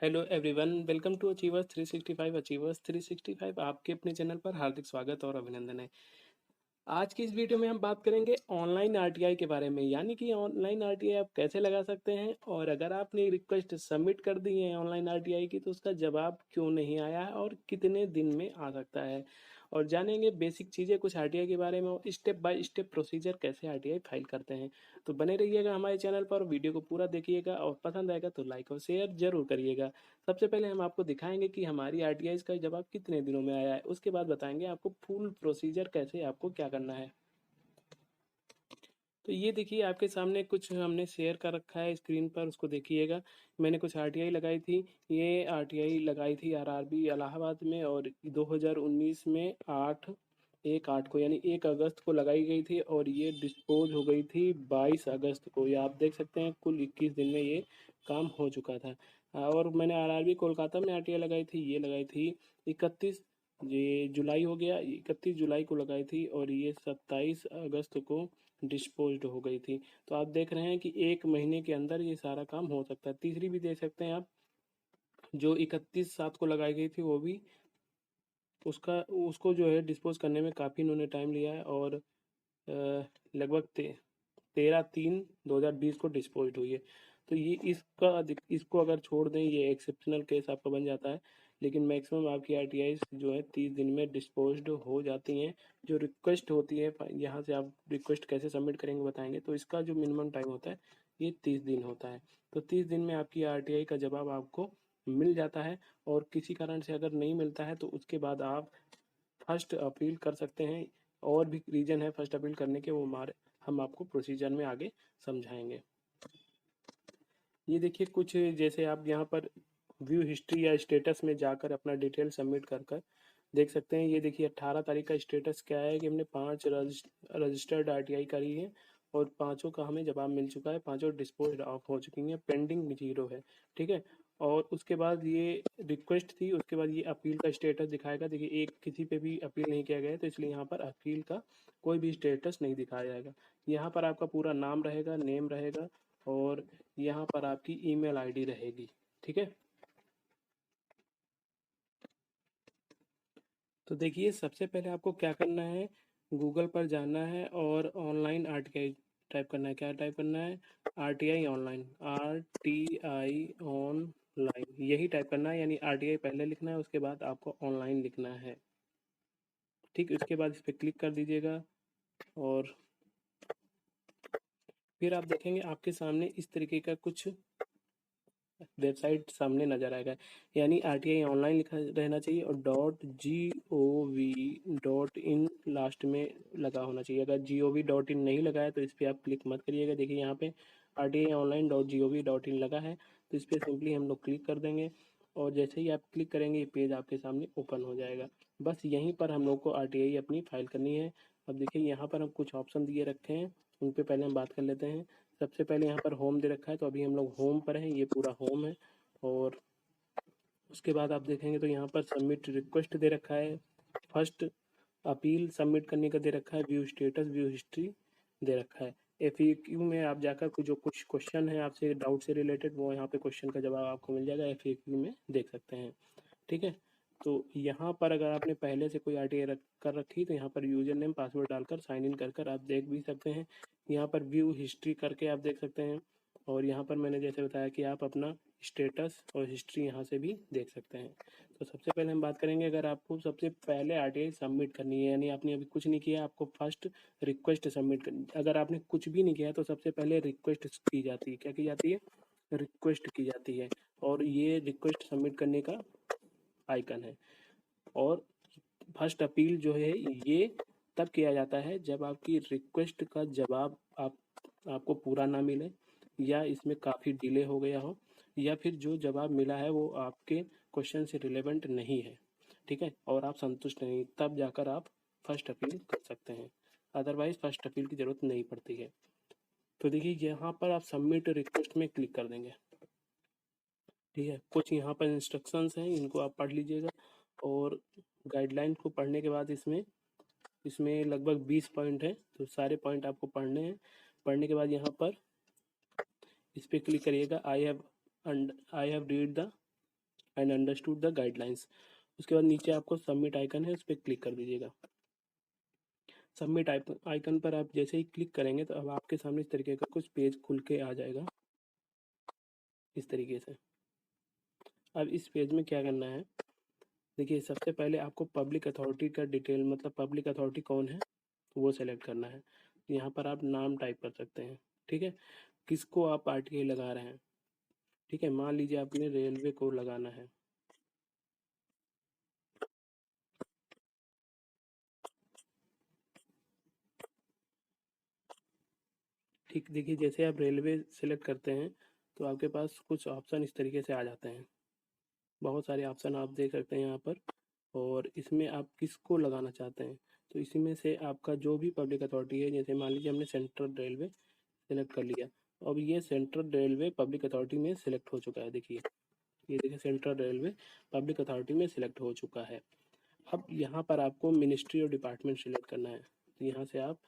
Hello everyone, welcome to achievers 365। Achievers 365 आपके अपने channel पर हार्दिक स्वागत और अभिनंदन है। आज की इस वीडियो में हम बात करेंगे ऑनलाइन आरटीआई के बारे में, यानी कि ऑनलाइन आरटीआई आप कैसे लगा सकते हैं और अगर आपने रिक्वेस्ट सबमिट कर दी है ऑनलाइन आरटीआई की तो उसका जवाब क्यों नहीं आया है और कितने दिन में आ सकता है। और जानेंगे बेसिक चीज़ें कुछ आरटीआई के बारे में और स्टेप बाय स्टेप प्रोसीजर कैसे आरटीआई फाइल करते हैं। तो बने रहिएगा हमारे चैनल पर, वीडियो को पूरा देखिएगा और पसंद आएगा तो लाइक और शेयर जरूर करिएगा। सबसे पहले हम आपको दिखाएंगे कि हमारी आरटीआई का जवाब कितने दिनों में आया है, उसके बाद बताएंगे आपको फुल प्रोसीजर कैसे आपको क्या करना है। तो ये देखिए आपके सामने कुछ हमने शेयर कर रखा है स्क्रीन पर, उसको देखिएगा। मैंने कुछ आरटीआई लगाई थी। ये आरटीआई लगाई थी आरआरबी इलाहाबाद में और 2019 में 8 को यानी 1 अगस्त को लगाई गई थी और ये डिस्पोज हो गई थी 22 अगस्त को। ये आप देख सकते हैं कुल 21 दिन में ये काम हो चुका था। और मैंने आरआरबी कोलकाता में आरटीआई लगाई थी, ये लगाई थी 31 ये जुलाई हो गया, 31 जुलाई को लगाई थी और ये 27 अगस्त को डिस्पोज्ड हो गई थी। तो आप देख रहे हैं कि 1 महीने के अंदर ये सारा काम हो सकता है। तीसरी भी देख सकते हैं आप, जो 31/7 को लगाई गई थी वो भी उसका उसको जो है डिस्पोज करने में काफ़ी इन्होंने टाइम लिया है और लगभग 13/3/2020 को डिस्पोज्ड हुई है। तो ये इसको अगर छोड़ दें ये एक्सेप्शनल केस आपका बन जाता है, लेकिन मैक्सिमम आपकी आरटीआई जो है 30 दिन में डिस्पोज्ड हो जाती हैं। जो रिक्वेस्ट होती है यहाँ से आप रिक्वेस्ट कैसे सबमिट करेंगे बताएंगे। तो इसका जो मिनिमम टाइम होता है ये 30 दिन होता है। तो 30 दिन में आपकी आरटीआई का जवाब आपको मिल जाता है और किसी कारण से अगर नहीं मिलता है तो उसके बाद आप फर्स्ट अपील कर सकते हैं। और भी रीजन है फर्स्ट अपील करने के, वो हमारे हम आपको प्रोसीजर में आगे समझाएंगे। ये देखिए कुछ जैसे आप यहाँ पर व्यू हिस्ट्री या स्टेटस में जाकर अपना डिटेल सबमिट कर कर देख सकते हैं। ये देखिए 18 तारीख का स्टेटस क्या है कि हमने 5 रजिस्टर्ड आरटीआई करी है और 5 का हमें जवाब मिल चुका है, 5 डिस्पोज ऑफ हो चुकी हैं, पेंडिंग 0 है। ठीक है। और उसके बाद ये रिक्वेस्ट थी, उसके बाद ये अपील का स्टेटस दिखाएगा। देखिए एक किसी पे भी अपील नहीं किया गया है तो इसलिए यहाँ पर अपील का कोई भी स्टेटस नहीं दिखाया जाएगा। यहाँ पर आपका पूरा नाम रहेगा, नेम रहेगा और यहाँ पर आपकी ईमेल आईडी रहेगी। ठीक है। तो देखिए सबसे पहले आपको क्या करना है, गूगल पर जाना है और ऑनलाइन आरटीआई टाइप करना है। क्या टाइप करना है? आरटीआई ऑनलाइन, आरटीआई ऑनलाइन यही टाइप करना है, यानी आरटीआई पहले लिखना है उसके बाद आपको ऑनलाइन लिखना है। ठीक, उसके बाद इस पर क्लिक कर दीजिएगा और फिर आप देखेंगे आपके सामने इस तरीके का कुछ वेबसाइट सामने नजर आएगा, यानी आरटीआई ऑनलाइन लिखा रहना चाहिए और .gov.in लास्ट में लगा होना चाहिए। अगर gov.in नहीं लगा है तो इस पर आप क्लिक मत करिएगा। देखिए यहाँ पे आरटीआई ऑनलाइन .gov.in लगा है तो इस पर सिंपली हम लोग क्लिक कर देंगे और जैसे ही आप क्लिक करेंगे ये पेज आपके सामने ओपन हो जाएगा। बस यहीं पर हम लोग को आरटीआई अपनी फाइल करनी है। अब देखिए यहाँ पर हम कुछ ऑप्शन दिए रखे हैं, उन पर पहले हम बात कर लेते हैं। सबसे पहले यहाँ पर होम दे रखा है तो अभी हम लोग होम पर हैं, ये पूरा होम है। और उसके बाद आप देखेंगे तो यहाँ पर सबमिट रिक्वेस्ट दे रखा है, फर्स्ट अपील सबमिट करने का दे रखा है, व्यू स्टेटस व्यू हिस्ट्री दे रखा है। एफएक्यू में आप जाकर जो कुछ क्वेश्चन है आपसे डाउट से रिलेटेड वो यहाँ पे क्वेश्चन का जवाब आपको मिल जाएगा, एफएक्यू में देख सकते हैं। ठीक है। तो यहाँ पर अगर आपने पहले से कोई आरटीआई कर रखी तो यहाँ पर यूजर नेम पासवर्ड डालकर साइन इन कर आप देख भी सकते हैं। यहाँ पर व्यू हिस्ट्री करके आप देख सकते हैं और यहाँ पर मैंने जैसे बताया कि आप अपना स्टेटस और हिस्ट्री यहाँ से भी देख सकते हैं। तो सबसे पहले हम बात करेंगे, अगर आपको सबसे पहले आरटीआई सबमिट करनी है यानी आपने अभी कुछ नहीं किया, आपको फर्स्ट रिक्वेस्ट सबमिट करनी। अगर आपने कुछ भी नहीं किया तो सबसे पहले रिक्वेस्ट की जाती है। क्या की जाती है? रिक्वेस्ट की जाती है और ये रिक्वेस्ट सबमिट करने का आइकन है। और फर्स्ट अपील जो है ये तब किया जाता है जब आपकी रिक्वेस्ट का जवाब आपको पूरा ना मिले या इसमें काफ़ी डिले हो गया हो या फिर जो जवाब मिला है वो आपके क्वेश्चन से रिलेवेंट नहीं है। ठीक है। और आप संतुष्ट नहीं, तब जाकर आप फर्स्ट अपील कर सकते हैं, अदरवाइज फर्स्ट अपील की ज़रूरत नहीं पड़ती है। तो देखिए यहाँ पर आप सबमिट रिक्वेस्ट में क्लिक कर देंगे। ठीक है। कुछ यहाँ पर इंस्ट्रक्शंस हैं, इनको आप पढ़ लीजिएगा और गाइडलाइन को पढ़ने के बाद इसमें इसमें लगभग 20 पॉइंट है तो सारे पॉइंट आपको पढ़ने हैं। पढ़ने के बाद यहाँ पर इस पर क्लिक करिएगा, I have read the end understood the guidelines. उसके बाद नीचे आपको सबमिट आइकन है, उस पर क्लिक कर दीजिएगा। सबमिट आइकन पर आप जैसे ही क्लिक करेंगे तो अब आपके सामने इस तरीके का कुछ पेज खुल के आ जाएगा इस तरीके से। अब इस पेज में क्या करना है, देखिए सबसे पहले आपको पब्लिक अथॉरिटी का डिटेल, मतलब पब्लिक अथॉरिटी कौन है वो सेलेक्ट करना है। यहाँ पर आप नाम टाइप कर सकते हैं, ठीक है, किसको आप आरटीआई लगा रहे हैं। ठीक है, मान लीजिए आपने रेलवे को लगाना है। ठीक, देखिए जैसे आप रेलवे सेलेक्ट करते हैं तो आपके पास कुछ ऑप्शन इस तरीके से आ जाते हैं, बहुत सारे ऑप्शन आप देख सकते हैं यहाँ पर। और इसमें आप किसको लगाना चाहते हैं, तो इसी में से आपका जो भी पब्लिक अथॉरिटी है, जैसे मान लीजिए हमने सेंट्रल रेलवे सेलेक्ट कर लिया। अब ये सेंट्रल रेलवे पब्लिक अथॉरिटी में सेलेक्ट हो चुका है, देखिए ये देखिए सेंट्रल रेलवे पब्लिक अथॉरिटी में सेलेक्ट हो चुका है। अब यहाँ पर आपको मिनिस्ट्री और डिपार्टमेंट सेलेक्ट करना है, तो यहाँ से आप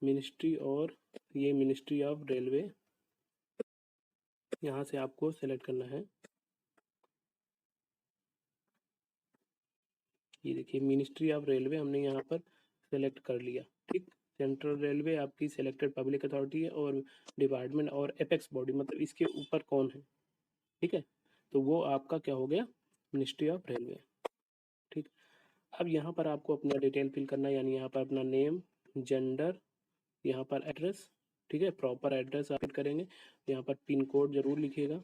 मिनिस्ट्री और ये मिनिस्ट्री ऑफ रेलवे यहाँ से आपको सेलेक्ट करना है। ये देखिए मिनिस्ट्री ऑफ रेलवे हमने यहाँ पर सेलेक्ट कर लिया। ठीक, सेंट्रल रेलवे आपकी सेलेक्टेड पब्लिक अथॉरिटी है और डिपार्टमेंट और एपेक्स बॉडी मतलब इसके ऊपर कौन है। ठीक है, तो वो आपका क्या हो गया, मिनिस्ट्री ऑफ रेलवे। ठीक, अब यहाँ पर आपको अपना डिटेल फिल करना है, यानी यहाँ पर अपना नेम, जेंडर, यहाँ पर एड्रेस, ठीक है, प्रॉपर एड्रेस आप करेंगे। यहाँ पर पिन कोड जरूर लिखिएगा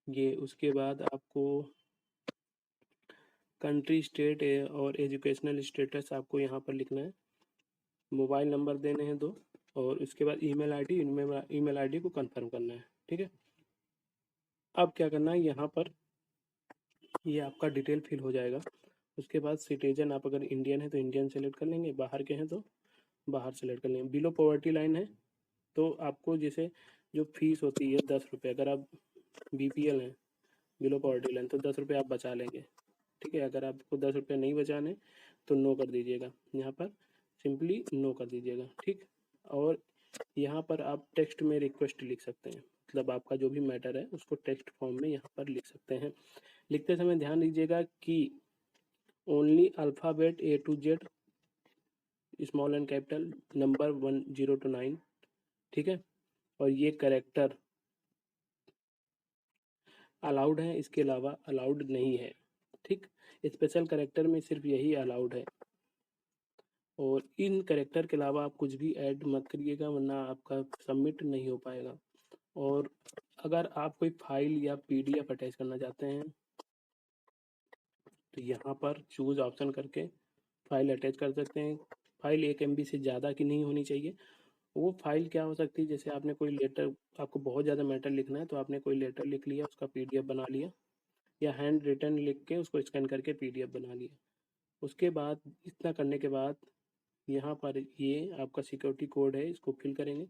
ये। उसके बाद आपको कंट्री, स्टेट और एजुकेशनल स्टेटस आपको यहाँ पर लिखना है। मोबाइल नंबर देने हैं दो, और उसके बाद ईमेल आईडी को कंफर्म करना है। ठीक है, अब क्या करना है, यहाँ पर ये आपका डिटेल फिल हो जाएगा। उसके बाद सिटीजन, आप अगर इंडियन है तो इंडियन सेलेक्ट कर लेंगे, बाहर के हैं तो बाहर सेलेक्ट कर लेंगे। बिलो पॉवर्टी लाइन है तो आपको जैसे जो फीस होती है 10 रुपये, अगर आप बीपीएल हैं बिलो पॉवर्टी लाइन तो 10 रुपये आप बचा लेंगे। ठीक है, अगर आपको 10 रुपये नहीं बचाने तो नो कर दीजिएगा, यहाँ पर सिंपली नो कर दीजिएगा। ठीक, और यहाँ पर आप टेक्स्ट में रिक्वेस्ट लिख सकते हैं, मतलब आपका जो भी मैटर है उसको टेक्स्ट फॉर्म में यहाँ पर लिख सकते हैं। लिखते समय ध्यान दीजिएगा कि only alphabet A to Z, small and capital, number 10 to 9, ठीक है, और ये करेक्टर अलाउड है, इसके अलावा अलाउड नहीं है। ठीक, स्पेशल करेक्टर में सिर्फ यही अलाउड है, और इन करेक्टर के अलावा आप कुछ भी ऐड मत करिएगा वरना आपका सबमिट नहीं हो पाएगा। और अगर आप कोई फाइल या पीडीएफ अटैच करना चाहते हैं तो यहाँ पर चूज ऑप्शन करके फाइल अटैच कर सकते हैं। फाइल 1 MB से ज़्यादा की नहीं होनी चाहिए। वो फाइल क्या हो सकती है, जैसे आपने कोई लेटर, आपको बहुत ज़्यादा मैटर लिखना है तो आपने कोई लेटर लिख लिया, उसका पीडीएफ बना लिया, या हैंड रिटन लिख के उसको स्कैन करके पीडीएफ बना लिया। उसके बाद इतना करने के बाद यहाँ पर ये आपका सिक्योरिटी कोड है, इसको फिल करेंगे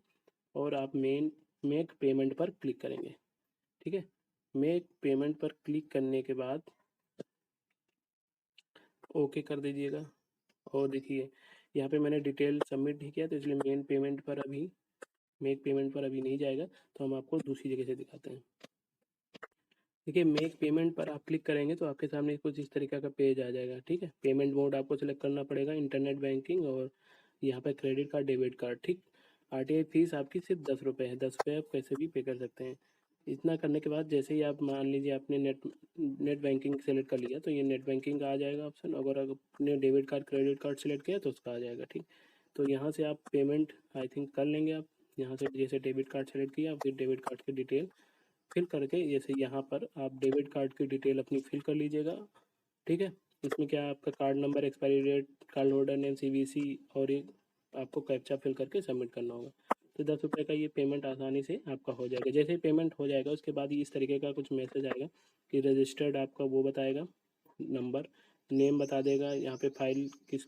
और आप मेक पेमेंट पर क्लिक करेंगे। ठीक है, मेक पेमेंट पर क्लिक करने के बाद ओके कर दीजिएगा। और देखिए यहाँ पे मैंने डिटेल सबमिट नहीं किया तो इसलिए मेक पेमेंट पर अभी नहीं जाएगा, तो हम आपको दूसरी जगह से दिखाते हैं। देखिए मेक पेमेंट पर आप क्लिक करेंगे तो आपके सामने कुछ इस तरीके का पेज आ जाएगा। ठीक है, पेमेंट मोड आपको सेलेक्ट करना पड़ेगा, इंटरनेट बैंकिंग, और यहाँ पर क्रेडिट कार्ड, डेबिट कार्ड। ठीक, आरटीआई फीस आपकी सिर्फ 10 रुपये है, 10 रुपये आप कैसे भी पे कर सकते हैं। इतना करने के बाद जैसे ही आप मान लीजिए आपने नेट बैंकिंग सेलेक्ट कर लिया तो ये नेट बैंकिंग का आ जाएगा ऑप्शन। अगर आपने debit card, credit card select किया तो उसका आ जाएगा। ठीक, तो यहाँ से आप पेमेंट आई थिंक कर लेंगे। आप यहाँ से जैसे डेबिट कार्ड सेलेक्ट किया, फिर डेबिट कार्ड की डिटेल फिल करके, जैसे यहाँ पर आप डेबिट कार्ड की डिटेल अपनी फिल कर लीजिएगा। ठीक है, इसमें क्या है, आपका card number, expiry date, card holder name, CVC, और ये आपको कैप्चा फिल करके सबमिट करना होगा। तो 10 रुपये का ये पेमेंट आसानी से आपका हो जाएगा। जैसे ही पेमेंट हो जाएगा उसके बाद ही इस तरीके का कुछ मैसेज आएगा कि रजिस्टर्ड, आपका वो बताएगा नंबर, नेम बता देगा, यहाँ पे फाइल किस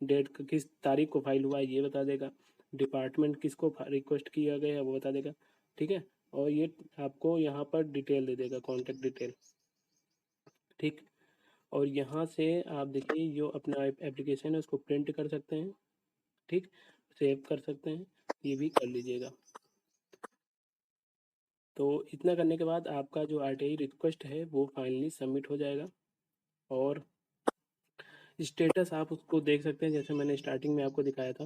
डेट, किस तारीख को फाइल हुआ है ये बता देगा, डिपार्टमेंट किसको रिक्वेस्ट किया गया है वो बता देगा। ठीक है, और ये आपको यहाँ पर डिटेल दे देगा, कॉन्टेक्ट डिटेल। ठीक, और यहाँ से आप देखिए जो अपना एप्लीकेशन है उसको प्रिंट कर सकते हैं। ठीक, सेव कर सकते हैं, ये भी कर लीजिएगा। तो इतना करने के बाद आपका जो RTI रिक्वेस्ट है वो फाइनली सबमिट हो जाएगा। और स्टेटस आप उसको देख सकते हैं, जैसे मैंने स्टार्टिंग में आपको दिखाया था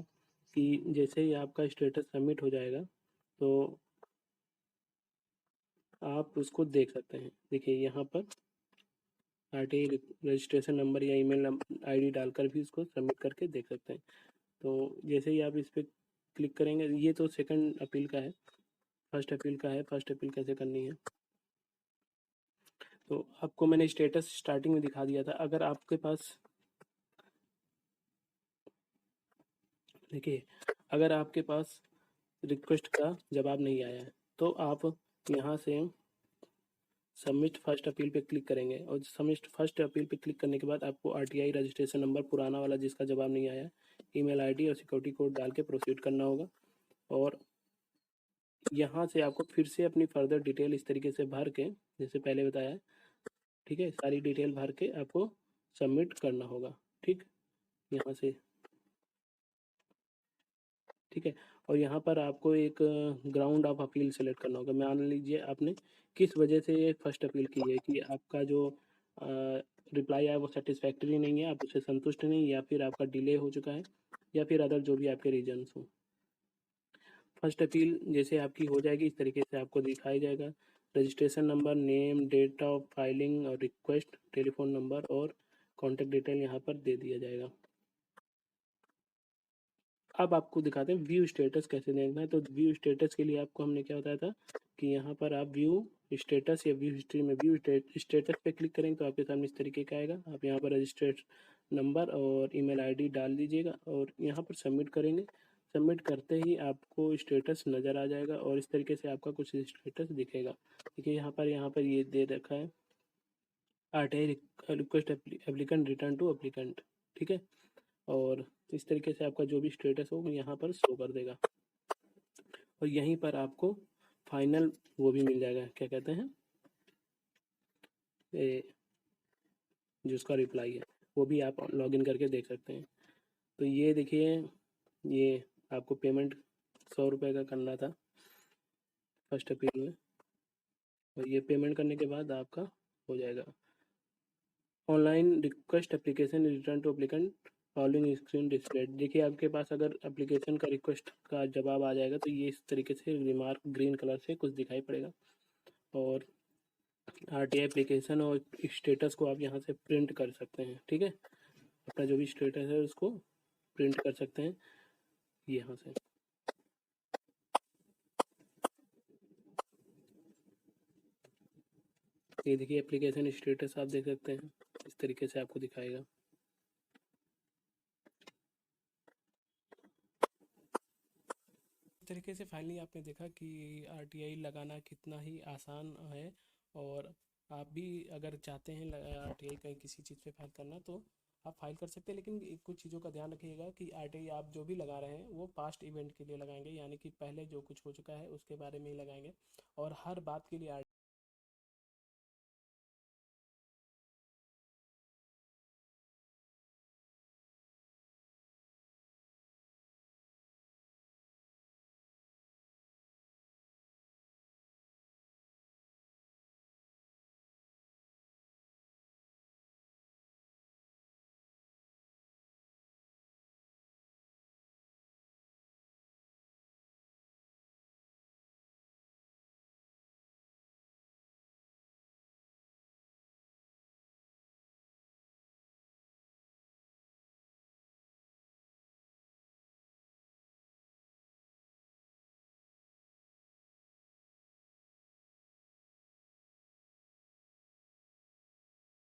कि जैसे ही आपका स्टेटस सबमिट हो जाएगा तो आप उसको देख सकते हैं। देखिए यहाँ पर RTI रजिस्ट्रेशन नंबर या ईमेल ID डालकर भी उसको सबमिट करके देख सकते हैं। तो जैसे ही आप इस पर क्लिक करेंगे, ये तो सेकंड अपील का है, फर्स्ट अपील का है। फर्स्ट अपील कैसे करनी है तो आपको मैंने स्टेटस स्टार्टिंग में दिखा दिया था। अगर आपके पास, देखिए, अगर आपके पास रिक्वेस्ट का जवाब नहीं आया है तो आप यहाँ से सबमिट फर्स्ट अपील पे क्लिक करेंगे, और सबमिट फर्स्ट अपील पे क्लिक करने के बाद आपको RTI रजिस्ट्रेशन नंबर पुराना वाला जिसका जवाब नहीं आया, ईमेल ID और सिक्योरिटी कोड डाल के प्रोसीड करना होगा। और यहाँ से आपको फिर से अपनी फर्दर डिटेल इस तरीके से भर के, जैसे पहले बताया है, ठीक है, सारी डिटेल भर के आपको सबमिट करना होगा। ठीक, यहाँ से, ठीक है। और यहाँ पर आपको एक ग्राउंड ऑफ अपील सेलेक्ट करना होगा। मान लीजिए आपने किस वजह से ये फर्स्ट अपील की है, कि आपका जो रिप्लाई आया वो सेटिस्फैक्ट्री नहीं है, आप उससे संतुष्ट नहीं, या फिर आपका डिले हो चुका है, या फिर अदर जो भी आपके रीजन्स हो। फर्स्ट अपील जैसे आपकी हो जाएगी इस तरीके से आपको दिखाई जाएगा। Registration number, name, date of filing और रिक्वेस्ट, टेलीफोन नंबर और कॉन्टैक्ट डिटेल यहाँ पर दे दिया जाएगा। अब आपको दिखाते हैं व्यू स्टेटस कैसे देखना है। तो व्यू स्टेटस के लिए आपको हमने क्या बताया था कि यहाँ पर आप व्यू स्टेटस या व्यू हिस्ट्री में व्यू स्टेटस पे क्लिक करेंगे तो आपके सामने इस तरीके का आएगा। आप यहाँ पर रजिस्टर्ड नंबर और ईमेल ID डाल दीजिएगा और यहाँ पर सबमिट करेंगे। सबमिट करते ही आपको स्टेटस नज़र आ जाएगा और इस तरीके से आपका कुछ स्टेटस दिखेगा। देखिए यहाँ पर ये दे रखा है RTI request applicant return to applicant, ठीक है। और इस तरीके से आपका जो भी स्टेटस हो वो यहाँ पर शो कर देगा। और यहीं पर आपको फाइनल वो भी मिल जाएगा, क्या कहते हैं, जो उसका रिप्लाई है वो भी आप लॉगिन करके देख सकते हैं। तो ये देखिए, ये आपको पेमेंट 100 रुपये का करना था फर्स्ट अपील में, और ये पेमेंट करने के बाद आपका हो जाएगा। Online request application return to applicant following screen display. देखिए आपके पास अगर एप्लीकेशन का रिक्वेस्ट का जवाब आ जाएगा तो ये इस तरीके से रिमार्क ग्रीन कलर से कुछ दिखाई पड़ेगा। और RTI एप्लीकेशन और स्टेटस को आप यहाँ से प्रिंट कर सकते हैं, ठीक है। अपना जो भी स्टेटस है उसको प्रिंट कर सकते हैं यहाँ से। ये देखिए एप्लीकेशन स्टेटस आप देख सकते हैं, इस तरीके से आपको दिखाएगा। इस तरीके से फाइनली आपने देखा कि RTI लगाना कितना ही आसान है। और आप भी अगर चाहते हैं RTI कहीं किसी चीज़ पे फाइल करना तो आप फाइल कर सकते हैं, लेकिन कुछ चीज़ों का ध्यान रखिएगा कि RTI आप जो भी लगा रहे हैं वो पास्ट इवेंट के लिए लगाएंगे, यानी कि पहले जो कुछ हो चुका है उसके बारे में ही लगाएंगे। और हर बात के लिए